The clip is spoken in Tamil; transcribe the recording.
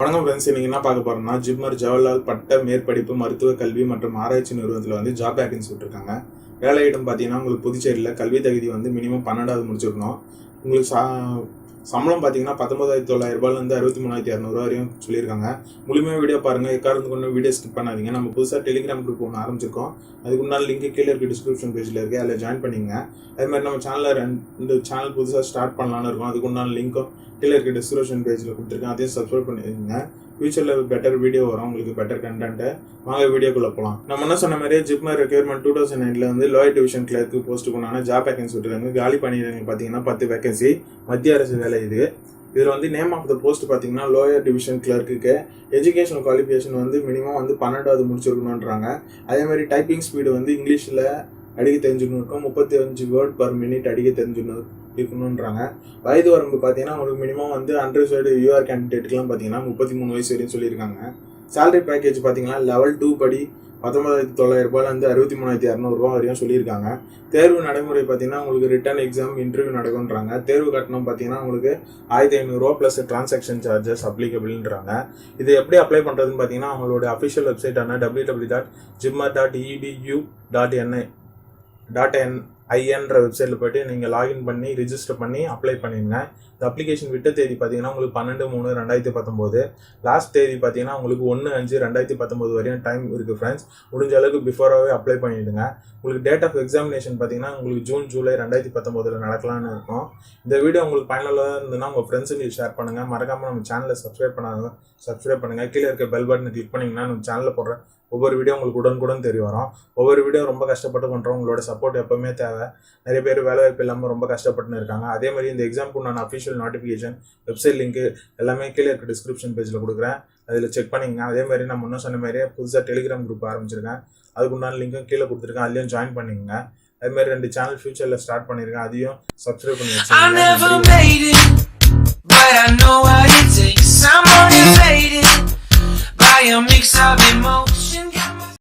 வணக்கம் ஃப்ரெண்ட்ஸ், இன்னைக்கு என்ன பார்க்க போறோம்னா ஜிப்மர் ஜவஹர் பட்ட மேற்படிப்பு மருத்துவ கல்வி மற்றும் ஆராய்ச்சி நிறுவனத்தில் வந்து ஜாப் வேகன்சி விட்டுருக்காங்க. வேலையிடம் பார்த்தீங்கன்னா உங்களுக்கு புதுச்சேரியில் கல்வி தகுதி வந்து மினிமம் 12வது முடிச்சிருக்கணும். உங்களுக்கு சம்பளம் பார்த்தீங்கன்னா 19,900 ரூபாயிலிருந்து 63,200 வரையும் சொல்லியிருக்காங்க. முழுமையாக வீடியோ பாருங்கள், எக்காரணத்துக்கு ஒன்று வீடியோ ஸ்கிப் பண்ணாதீங்க. நம்ம புதுசாக டெலிகிராம் குரூப் ஒன்று ஆரம்பிச்சிருக்கோம். அதுக்கு முன்னாடி லிங்க் கீழே இருக்க டிஸ்கிரிப்ஷன் பேஜில் இருக்குது, அதில் ஜாயின் பண்ணிங்க. அதுமாதிரி நம்ம சேனலில் 2 சேனல் புதுசாக ஸ்டார்ட் பண்ணலான்னு இருக்கோம். அதுக்கு உண்டான லிங்க்கும் கீழே இருக்க டிஸ்கிரிப்ஷன் பேஜில் கொடுத்துருக்கேன், அதையும் சப்ஸ்கிரைப் பண்ணிடுங்க. ஃபியூச்சரில் பெட்டர் வீடியோ வரும், உங்களுக்கு பெட்டர் கண்டென்ட்டு. வாங்க வீடியோக்குள்ளே போகலாம். நம்ம என்ன சொன்ன மாதிரியே ஜிப்மர் ரெக்யர்மெண்ட் 2009 வந்து லோயர் டிவிஷன் கிளர்க்கு போஸ்ட்டுக்கு உண்டான ஜாப் வேகன்சி விட்டுருக்காங்க. காலி பணியிடங்கள் பார்த்தீங்கன்னா 10 வேகன்சி, மத்திய அரசு வேலை இது. இதில் வந்து நேம் ஆஃப் த போஸ்ட் பார்த்தீங்கன்னா லோயர் டிவிஷன் கிளர்க்குக்கு எஜுகேஷனல் குவாலிஃபிகேஷன் வந்து மினிமம் வந்து 12வது முடிச்சிருக்கணுன்றாங்க. அதே மாதிரி டைப்பிங் ஸ்பீடு வந்து இங்கிலீஷில் அடிக்க தெரிஞ்சுக்கணும் இருக்கும், 35 வேர்ட் பர் மினிட் அடிக்க தெரிஞ்சுக்கணும் இருக்கணுன்றாங்க. வயது வரம்பு பார்த்தீங்கன்னா உங்களுக்கு மினிமம் வந்து அன்ரிசர்வ்டு யூஆர் கேண்டிடேட்டுக்குலாம் பார்த்தீங்கன்னா 33 வயசு வரையும் சொல்லியிருக்காங்க. சேலரி பேக்கேஜ் பார்த்தீங்கன்னா லெவல் 2 படி 19,900 ரூபாயிலேருந்து 63,200 வரையும் சொல்லியிருக்காங்க. தேர்வு நடைமுறை பார்த்தீங்கன்னா உங்களுக்கு ரிட்டன் எக்ஸாம் இன்டர்வியூ நடக்கும்ன்றாங்க. தேர்வு கட்டணம் பார்த்தீங்கன்னா உங்களுக்கு 1,500 ரூபா ப்ளஸ் டிரான்சாக்ஷன் சார்ஜஸ் அப்ளிகபிள்ன்றாங்க. இது எப்படி அப்ளை பண்ணுறதுன்னு பார்த்தீங்கன்னா அவங்களோட அஃபிஷியல் வெப்சைட்டான www.jipmer.edu.in வெப்சைட்டில் போய்ட்டு நீங்கள் லாகின் பண்ணி ரிஜிஸ்டர் பண்ணி அப்ளை பண்ணிடுங்க. இந்த அப்ளிகேஷன் விட்ட தேதி பார்த்தீங்கன்னா உங்களுக்கு 12/3/2019. லாஸ்ட் தேதி பார்த்தீங்கன்னா உங்களுக்கு 1/5/2019 வரையும் டைம் இருக்குது ஃப்ரெண்ட்ஸ். முடிஞ்ச அளவுக்கு பிஃபோராகவே அப்ளை பண்ணிவிடுங்க. உங்களுக்கு டேட் ஆஃப் எக்ஸாமினேஷன் பார்த்தீங்கன்னா உங்களுக்கு ஜூன் ஜூலை 2019 நடக்கலான்னு இருக்கும். இந்த வீடியோ உங்களுக்கு ஃபைனலாக இருந்ததுன்னா உங்கள் ஃப்ரெண்ட்ஸுக்கு ஷேர் பண்ணுங்கள். மறக்காமல் நம்ம சேனலை சப்ஸ்கிரைப் பண்ணுங்கள். கீழே இருக்க பெல் பட்டனை கிளிக் பண்ணிங்கன்னா நம்ம சேனலில் போடுற ஒவ்வொரு வீடியோ உங்களுக்கு உடனுக்குடன் தெரிய வரும். ஒவ்வொரு வீடியோ ரொம்ப கஷ்டப்பட்டு பண்ணுறோம். உங்களோட சப்போர்ட் எப்பவுமே தேவை. நிறைய பேர் வேலைவாய்ப்பு இல்லாமல் ரொம்ப கஷ்டப்பட்டுன்னு இருக்காங்க. அதே மாதிரி இந்த எக்ஸாமுக்கு நான் அஃபிஷியல் நோட்டிஃபிகேஷன் வெப்சைட் லிங்க்கு எல்லாமே கீழே இருக்க டிஸ்கிரிப்ஷன் பேஜில் கொடுக்குறேன், அதில் செக் பண்ணிங்க. அதே மாதிரி நான் முன்ன சொன்ன மாதிரியே புதுசாக டெலிகிராம் குரூப் ஆரம்பிச்சிருக்கேன், அதுக்கு உண்டான லிங்க்கும் கீழே கொடுத்துருக்கேன், அதுலேயும் ஜாயின் பண்ணிக்கங்க. அதே மாதிரி 2 சேனல் ஃபியூச்சரில் ஸ்டார்ட் பண்ணியிருக்கேன், அதையும் சப்ஸ்கிரைப் பண்ணி வச்சுருக்கேன்.